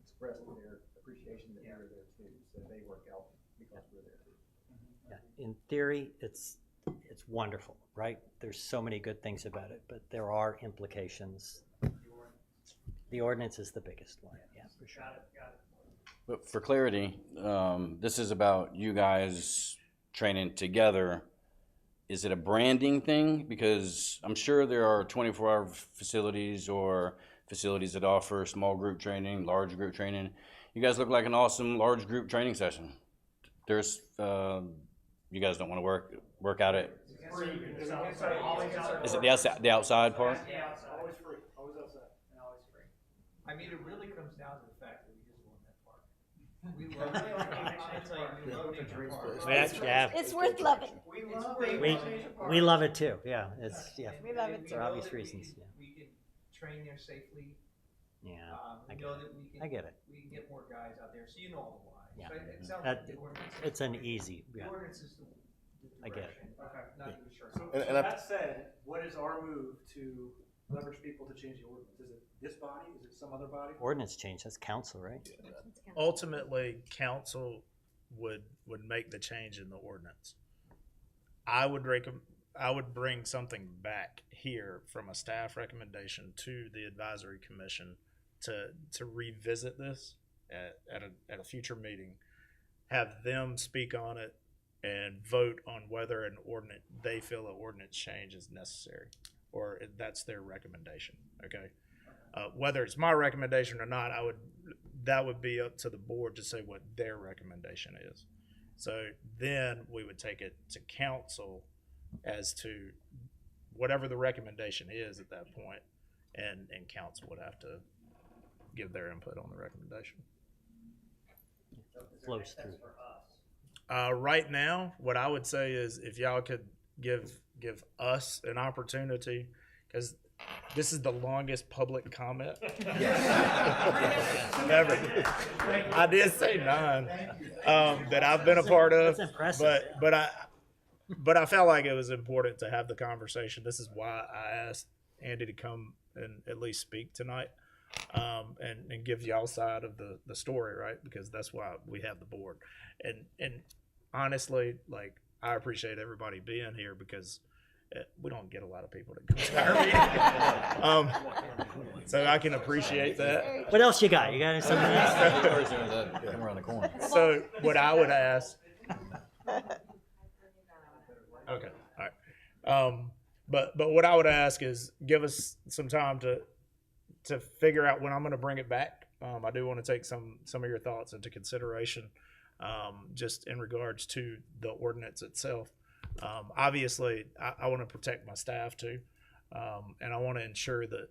expressed their appreciation that we are there too. So they work out because we're there too. Yeah. In theory, it's wonderful, right? There's so many good things about it, but there are implications. The ordinance is the biggest one. Yeah, for sure. Got it. But for clarity, this is about you guys training together. Is it a branding thing? Because I'm sure there are 24-hour facilities or facilities that offer small group training, large group training. You guys look like an awesome large group training session. There's, you guys don't want to work out at, is it the outside part? Yeah, always free, always outside, and always free. I mean, it really comes down to the fact that we just love that park. We love it. We love Nature Park. It's worth loving. We love it too. Yeah, We love it too. for obvious reasons. Yeah. We can train there safely. Yeah, We know that we can. I get it. We can get more guys out there, so you know all the why. Yeah. So it sounds That- like the ordinance. it's an easy, The yeah. ordinance is the I get it. direction, not the short. So, And so I- that said, what is our move to leverage people to change the ordinance? Is it this body? Is it some other body? Ordinance change, that's council, right? Ultimately, council would make the change in the ordinance. I would bring something back here from a staff recommendation to the advisory commission to revisit this at a future meeting, have them speak on it and vote on whether they feel an ordinance change is necessary, or that's their recommendation. Okay. Whether it's my recommendation or not, that would be up to the board to say what their recommendation is. So then we would take it to council as to whatever the recommendation is at that point, and council would have to give their input on the recommendation. Flows through. Right now, what I would say is if y'all could give us an opportunity, because this is the longest public comment ever. I did say 9 that I've been a part of, That's impressive. but I felt like it was important to have the conversation. This is why I asked Andy to come and at least speak tonight, and give y'all side of the story, right? Because that's why we have the board. And honestly, like, I appreciate everybody being here because we don't get a lot of people to come to our meeting. So I can appreciate that. What else you got? You got something else? Come around the corner. So what I would ask. Okay, all right. But what I would ask is give us some time to figure out when I'm going to bring it back. I do want to take some of your thoughts into consideration, just in regards to the ordinance itself. Obviously, I want to protect my staff too, and I want to ensure that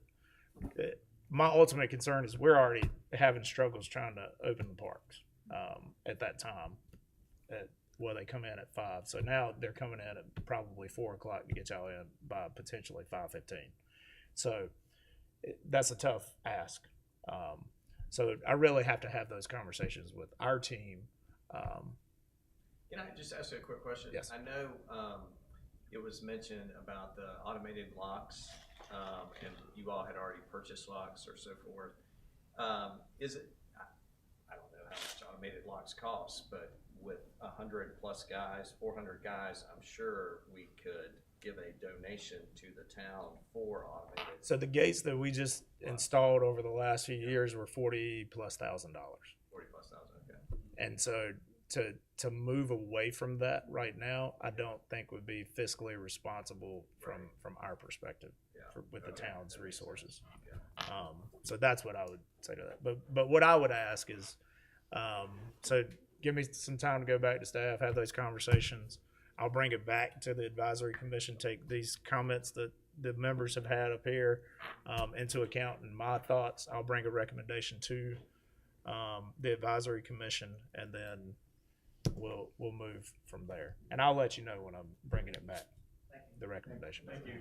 my ultimate concern is we're already having struggles trying to open the parks at that time. Well, they come in at 5, so now they're coming in at probably 4 o'clock to get y'all in by potentially 5:15. So that's a tough ask. So I really have to have those conversations with our team. Can I just ask you a quick question? Yes. I know it was mentioned about the automated locks, and you all had already purchased locks or so forth. Is it, I don't know how much automated locks cost, but with 100+ guys, 400 guys, I'm sure we could give a donation to the town for automated. So the gates that we just installed over the last few years were $40,000+. $40,000+, okay. And so to move away from that right now, I don't think would be fiscally responsible from our perspective with the town's resources. So that's what I would say to that. But what I would ask is, so give me some time to go back to staff, have those conversations. I'll bring it back to the advisory commission, take these comments that the members have had up here into account and my thoughts. I'll bring a recommendation to the advisory commission, and then we'll move from there. And I'll let you know when I'm bringing it back, the recommendation. Thank you.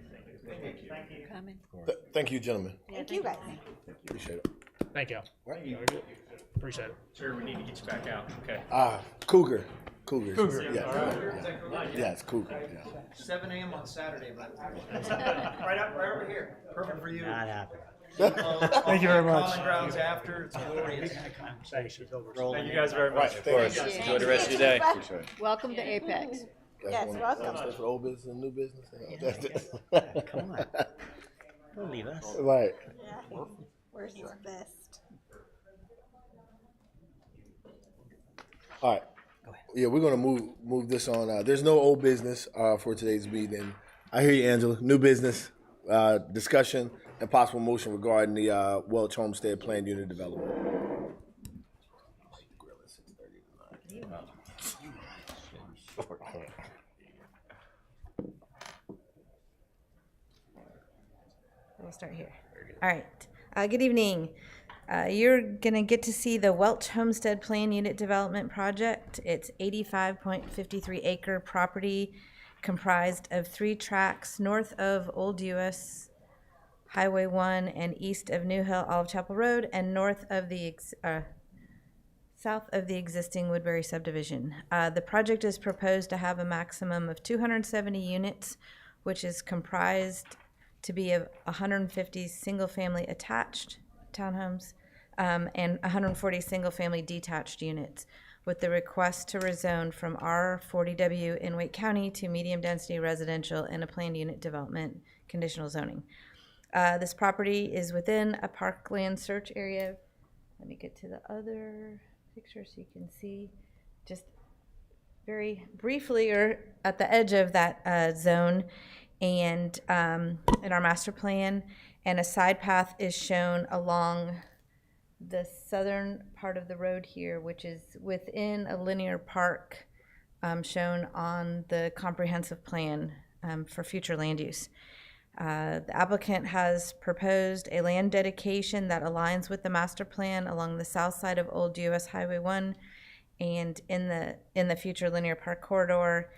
Thank you. Comment? Thank you, gentlemen. Thank you guys. Appreciate it. Thank y'all. Right. Y'all good? Appreciate it. Sure, we need to get you back out. Okay. Cougar. Yeah. Yeah, it's Cougar. Yeah. 7 a.m. on Saturday, but right over here. Perfect for you. Not happening. Thank you very much. Common grounds after, it's glorious. Thank you guys very much. Of course. Enjoy the rest of your day. Appreciate it. Welcome to Apex. Yes, welcome. Stuff for old business and new business. Come on. Don't leave us. Right. Yeah. Where's your best? All right. Yeah, we're gonna move this on. There's no old business for today's meeting. I hear you, Angela. New business discussion and possible motion regarding the Welch Homestead Planned Unit Development. We'll start here. All right. Good evening. You're going to get to see the Welch Homestead Plan Unit Development Project. It's 85.53 acre property comprised of 3 tracts north of Old US Highway 1 and east of New Hill Olive Chapel Road and north of the south of the existing Woodbury subdivision. The project is proposed to have a maximum of 270 units, which is comprised to be of 150 single-family attached townhomes and 140 single-family detached units, with the request to rezone from R40W in Wake County to medium-density residential and a planned unit development conditional zoning. This property is within a parkland search area. Let me get to the other picture so you can see just very briefly or at the edge of that zone and in our master plan, and a side path is shown along the southern part of the road here, which is within a linear park shown on the comprehensive plan for future land use. The applicant has proposed a land dedication that aligns with the master plan along the south side of Old US Highway 1 and in the future linear park corridor.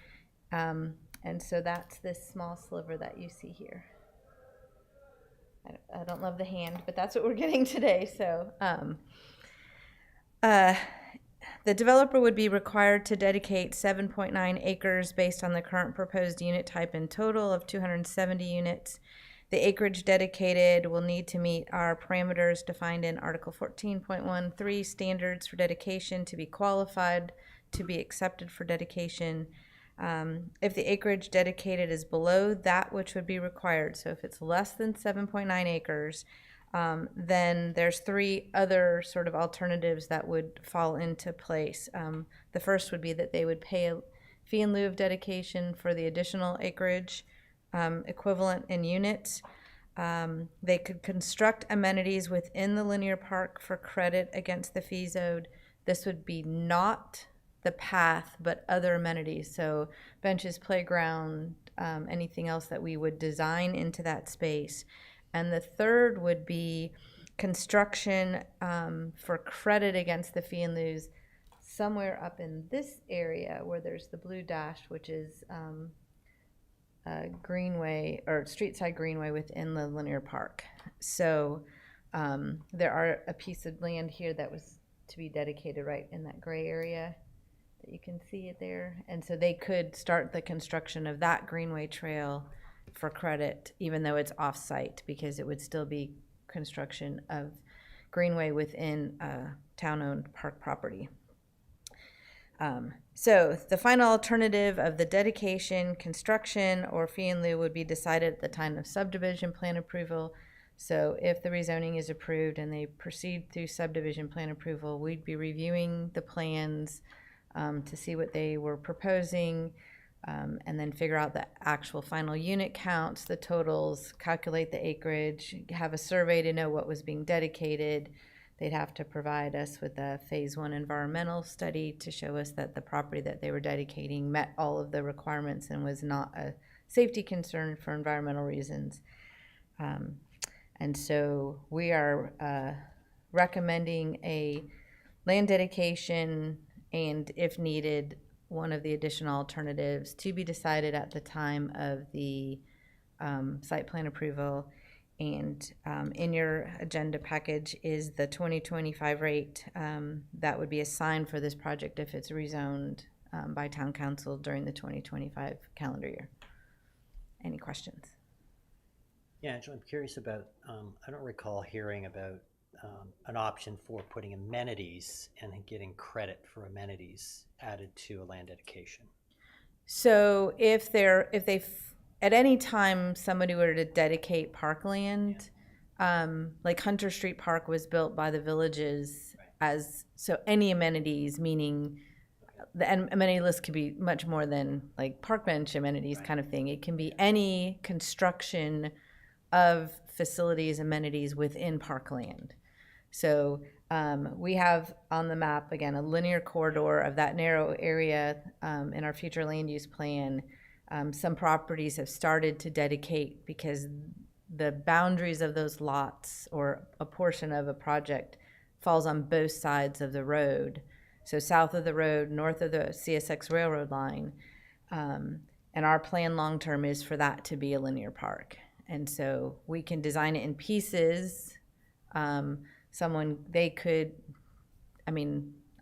And so that's this small sliver that you see here. I don't love the hand, but that's what we're getting today. So the developer would be required to dedicate 7.9 acres based on the current proposed unit type in total of 270 units. The acreage dedicated will need to meet our parameters defined in Article 14.13 standards for dedication to be qualified to be accepted for dedication. If the acreage dedicated is below that which would be required, so if it's less than 7.9 acres, then there's 3 other sort of alternatives that would fall into place. The first would be that they would pay a fee in lieu of dedication for the additional acreage equivalent in units. They could construct amenities within the linear park for credit against the fees owed. This would be not the path, but other amenities, so benches, playground, anything else that we would design into that space. And the third would be construction for credit against the fee and lieu somewhere up in this area where there's the blue dash, which is greenway or street side greenway within the linear park. So there are a piece of land here that was to be dedicated right in that gray area that you can see it there. And so they could start the construction of that greenway trail for credit, even though it's off-site, because it would still be construction of greenway within town-owned park property. So the final alternative of the dedication, construction, or fee in lieu would be decided at the time of subdivision plan approval. So if the rezoning is approved and they proceed through subdivision plan approval, we'd be reviewing the plans to see what they were proposing, and then figure out the actual final unit counts, the totals, calculate the acreage, have a survey to know what was being dedicated. They'd have to provide us with a phase 1 environmental study to show us that the property that they were dedicating met all of the requirements and was not a safety concern for environmental reasons. And so we are recommending a land dedication and, if needed, one of the additional alternatives to be decided at the time of the site plan approval. And in your agenda package is the 2025 rate that would be assigned for this project if it's rezoned by town council during the 2025 calendar year. Any questions? Yeah, Angela, I'm curious about, I don't recall hearing about an option for putting amenities and getting credit for amenities added to a land dedication. So if at any time somebody were to dedicate parkland, like Hunter Street Park was built by the villages so any amenities, meaning the amenity list could be much more than like park bench amenities kind of thing. It can be any construction of facilities, amenities within parkland. So we have on the map, again, a linear corridor of that narrow area in our future land use plan. Some properties have started to dedicate because the boundaries of those lots or a portion of a project falls on both sides of the road. So south of the road, north of the CSX railroad line. And our plan long-term is for that to be a linear park. And so we can design it in pieces.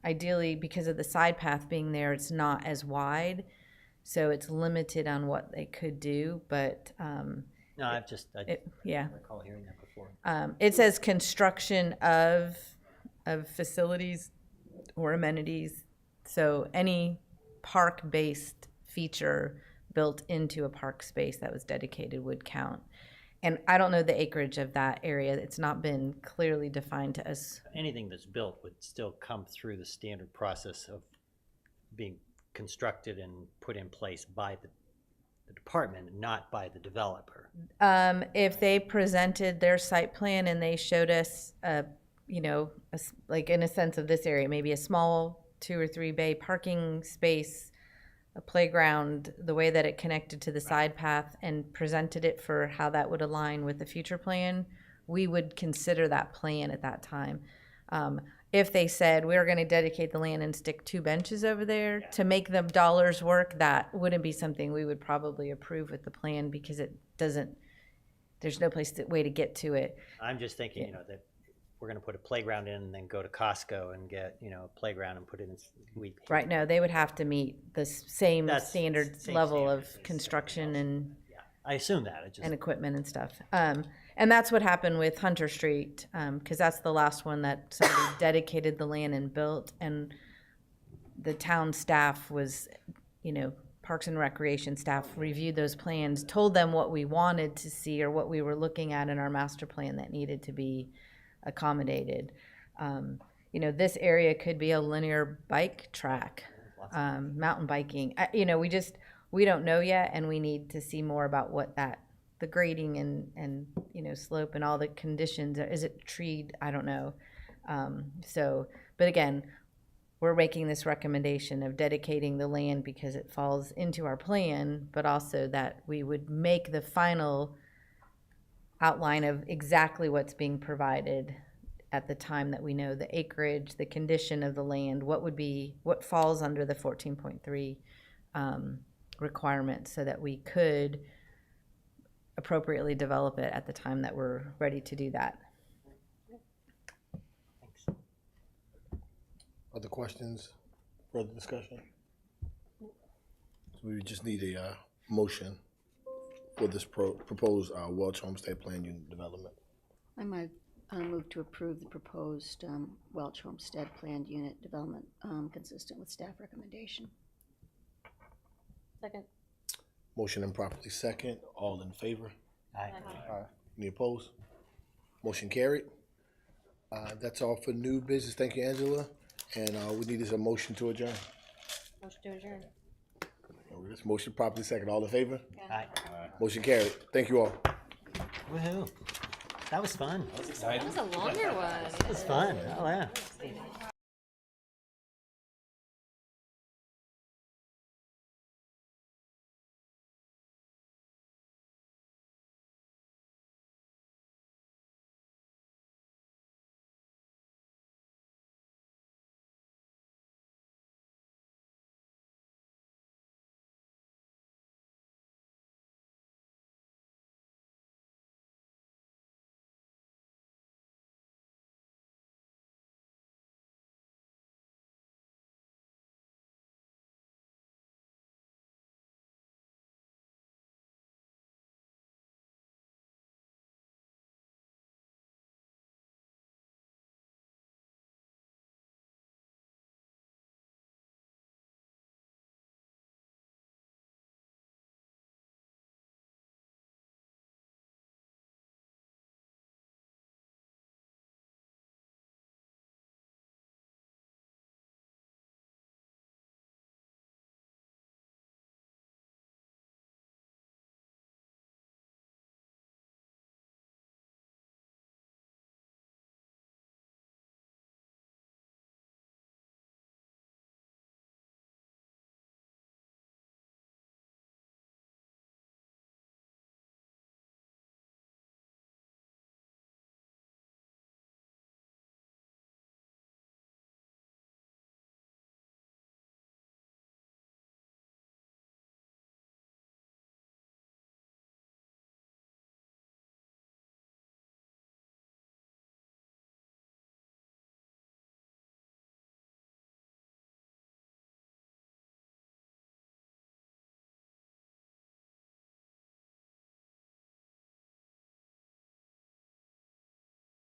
Ideally, because of the side path being there, it's not as wide. So it's limited on what they could do, but No, I recall hearing that before. It says construction of facilities or amenities. So any park-based feature built into a park space that was dedicated would count. And I don't know the acreage of that area. It's not been clearly defined to us. Anything that's built would still come through the standard process of being constructed and put in place by the department, not by the developer. If they presented their site plan and they showed us, like in a sense of this area, maybe a small 2 or 3 bay parking space, a playground, the way that it connected to the side path, and presented it for how that would align with the future plan, we would consider that plan at that time. If they said we're going to dedicate the land and stick 2 benches over there to make the dollars work, that wouldn't be something we would probably approve with the plan because there's no way to get to it. I'm just thinking, that we're going to put a playground in and then go to Costco and get, a playground and put it in. Right, no, they would have to meet the same standard level of construction and I assume that. and equipment and stuff. And that's what happened with Hunter Street, because that's the last one that somebody dedicated the land and built, and the town staff was, Parks and Recreation staff reviewed those plans, told them what we wanted to see or what we were looking at in our master plan that needed to be accommodated. This area could be a linear bike track, mountain biking. We don't know yet, and we need to see more about what the grading and slope and all the conditions. Is it treed? I don't know. But again, we're making this recommendation of dedicating the land because it falls into our plan, but also that we would make the final outline of exactly what's being provided at the time that we know the acreage, the condition of the land, what falls under the 14.3 requirement, so that we could appropriately develop it at the time that we're ready to do that. Other questions, further discussion? So we just need a motion for this proposed Welch Homestead Plan Unit Development. I might move to approve the proposed Welch Homestead Planned Unit Development consistent with staff recommendation. Second. Motion and properly second. All in favor? Aye. Any opposed? Motion carried. That's all for new business. Thank you, Angela. And we need is a motion to adjourn. Motion to adjourn. This motion properly second. All in favor? Aye. Motion carried. Thank you all. Woohoo. That was fun. That was a longer one. That was fun. Oh, yeah.